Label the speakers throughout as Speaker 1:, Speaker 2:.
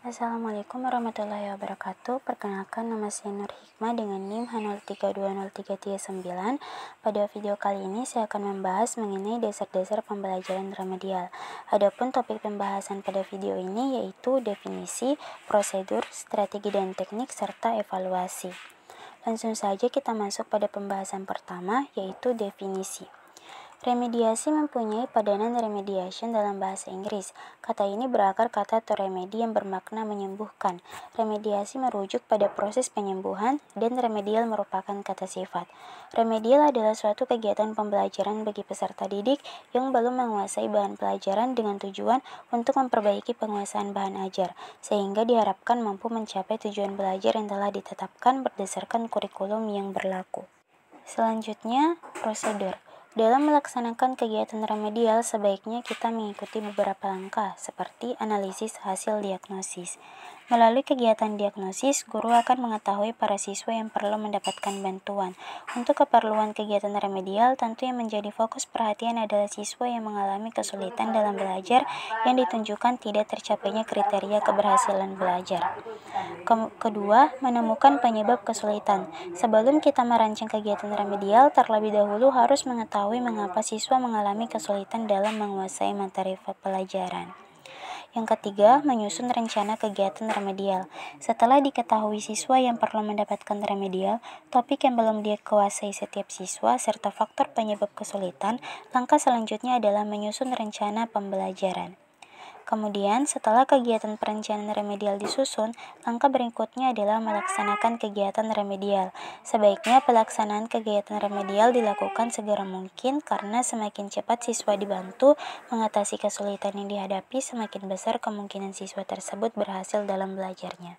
Speaker 1: Assalamualaikum warahmatullahi wabarakatuh. Perkenalkan, nama saya Nur Hikmah dengan NIM H032039. Pada video kali ini saya akan membahas mengenai dasar-dasar pembelajaran remedial. Adapun topik pembahasan pada video ini yaitu definisi, prosedur, strategi dan teknik, serta evaluasi. Langsung saja kita masuk pada pembahasan pertama, yaitu definisi. Remediasi mempunyai padanan remediation dalam bahasa Inggris. Kata ini berakar kata to remedy yang bermakna menyembuhkan. Remediasi merujuk pada proses penyembuhan dan remedial merupakan kata sifat. Remedial adalah suatu kegiatan pembelajaran bagi peserta didik yang belum menguasai bahan pelajaran dengan tujuan untuk memperbaiki penguasaan bahan ajar, sehingga diharapkan mampu mencapai tujuan belajar yang telah ditetapkan berdasarkan kurikulum yang berlaku. Selanjutnya, prosedur. Dalam melaksanakan kegiatan remedial, sebaiknya kita mengikuti beberapa langkah, seperti analisis hasil diagnosis. Melalui kegiatan diagnosis, guru akan mengetahui para siswa yang perlu mendapatkan bantuan. Untuk keperluan kegiatan remedial, tentu yang menjadi fokus perhatian adalah siswa yang mengalami kesulitan dalam belajar yang ditunjukkan tidak tercapainya kriteria keberhasilan belajar. Kedua, menemukan penyebab kesulitan. Sebelum kita merancang kegiatan remedial, terlebih dahulu harus mengetahui mengapa siswa mengalami kesulitan dalam menguasai materi pelajaran. Yang ketiga, menyusun rencana kegiatan remedial. Setelah diketahui siswa yang perlu mendapatkan remedial, topik yang belum dikuasai setiap siswa, serta faktor penyebab kesulitan, langkah selanjutnya adalah menyusun rencana pembelajaran. Kemudian, setelah kegiatan perencanaan remedial disusun, langkah berikutnya adalah melaksanakan kegiatan remedial. Sebaiknya pelaksanaan kegiatan remedial dilakukan segera mungkin karena semakin cepat siswa dibantu mengatasi kesulitan yang dihadapi, semakin besar kemungkinan siswa tersebut berhasil dalam belajarnya.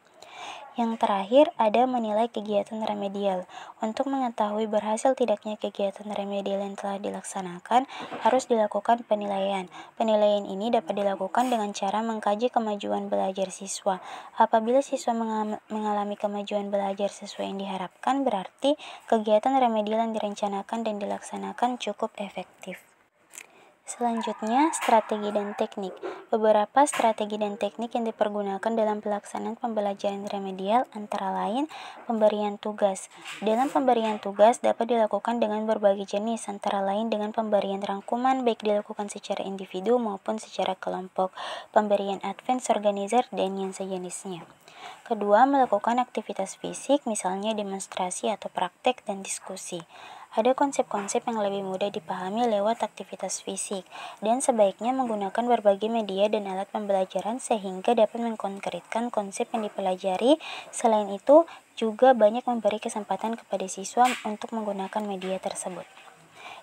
Speaker 1: Yang terakhir, ada menilai kegiatan remedial. Untuk mengetahui berhasil tidaknya kegiatan remedial yang telah dilaksanakan, harus dilakukan penilaian. Penilaian ini dapat dilakukan dengan cara mengkaji kemajuan belajar siswa. Apabila siswa mengalami kemajuan belajar sesuai yang diharapkan, berarti kegiatan remedial yang direncanakan dan dilaksanakan cukup efektif. Selanjutnya, strategi dan teknik. Beberapa strategi dan teknik yang dipergunakan dalam pelaksanaan pembelajaran remedial antara lain pemberian tugas. Dalam pemberian tugas dapat dilakukan dengan berbagai jenis, antara lain dengan pemberian rangkuman baik dilakukan secara individu maupun secara kelompok, pemberian advance organizer, dan yang sejenisnya. Kedua, melakukan aktivitas fisik, misalnya demonstrasi atau praktek dan diskusi. Ada konsep-konsep yang lebih mudah dipahami lewat aktivitas fisik, dan sebaiknya menggunakan berbagai media dan alat pembelajaran sehingga dapat mengkonkretkan konsep yang dipelajari. Selain itu, juga banyak memberi kesempatan kepada siswa untuk menggunakan media tersebut.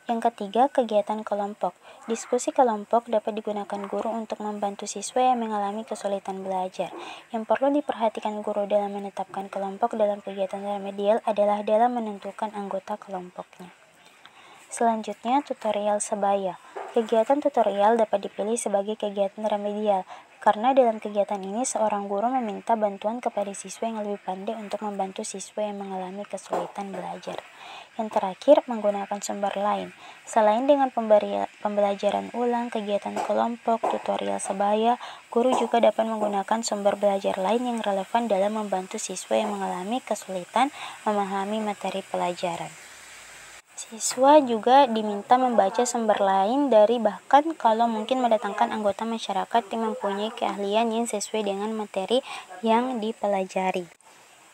Speaker 1: Yang ketiga, kegiatan kelompok. Diskusi kelompok dapat digunakan guru untuk membantu siswa yang mengalami kesulitan belajar. Yang perlu diperhatikan guru dalam menetapkan kelompok dalam kegiatan remedial adalah dalam menentukan anggota kelompoknya. Selanjutnya, tutorial sebaya. Kegiatan tutorial dapat dipilih sebagai kegiatan remedial, karena dalam kegiatan ini seorang guru meminta bantuan kepada siswa yang lebih pandai untuk membantu siswa yang mengalami kesulitan belajar. Yang terakhir, menggunakan sumber lain. Selain dengan pembelajaran ulang, kegiatan kelompok, tutorial sebaya, guru juga dapat menggunakan sumber belajar lain yang relevan dalam membantu siswa yang mengalami kesulitan memahami materi pelajaran. Siswa juga diminta membaca sumber lain dari bahkan kalau mungkin mendatangkan anggota masyarakat yang mempunyai keahlian yang sesuai dengan materi yang dipelajari.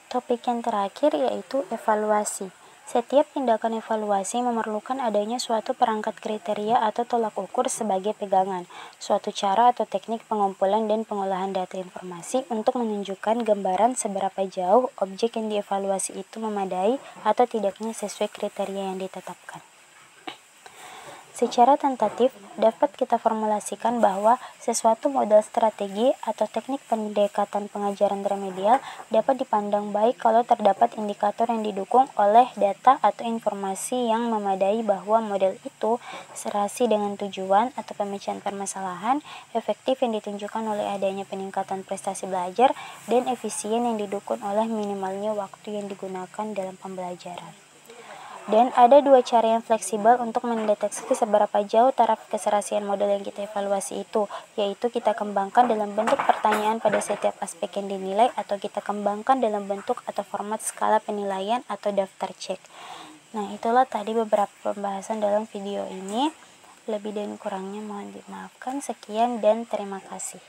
Speaker 1: Topik yang terakhir yaitu evaluasi. Setiap tindakan evaluasi memerlukan adanya suatu perangkat kriteria atau tolak ukur sebagai pegangan, suatu cara atau teknik pengumpulan dan pengolahan data informasi untuk menunjukkan gambaran seberapa jauh objek yang dievaluasi itu memadai atau tidaknya sesuai kriteria yang ditetapkan. Secara tentatif, dapat kita formulasikan bahwa sesuatu model strategi atau teknik pendekatan pengajaran remedial dapat dipandang baik kalau terdapat indikator yang didukung oleh data atau informasi yang memadai bahwa model itu serasi dengan tujuan atau pemecahan permasalahan, efektif yang ditunjukkan oleh adanya peningkatan prestasi belajar, dan efisien yang didukung oleh minimalnya waktu yang digunakan dalam pembelajaran. Dan ada dua cara yang fleksibel untuk mendeteksi seberapa jauh taraf keserasian model yang kita evaluasi itu, yaitu kita kembangkan dalam bentuk pertanyaan pada setiap aspek yang dinilai, atau kita kembangkan dalam bentuk atau format skala penilaian atau daftar cek. Nah, itulah tadi beberapa pembahasan dalam video ini. Lebih dan kurangnya mohon dimaafkan. Sekian dan terima kasih.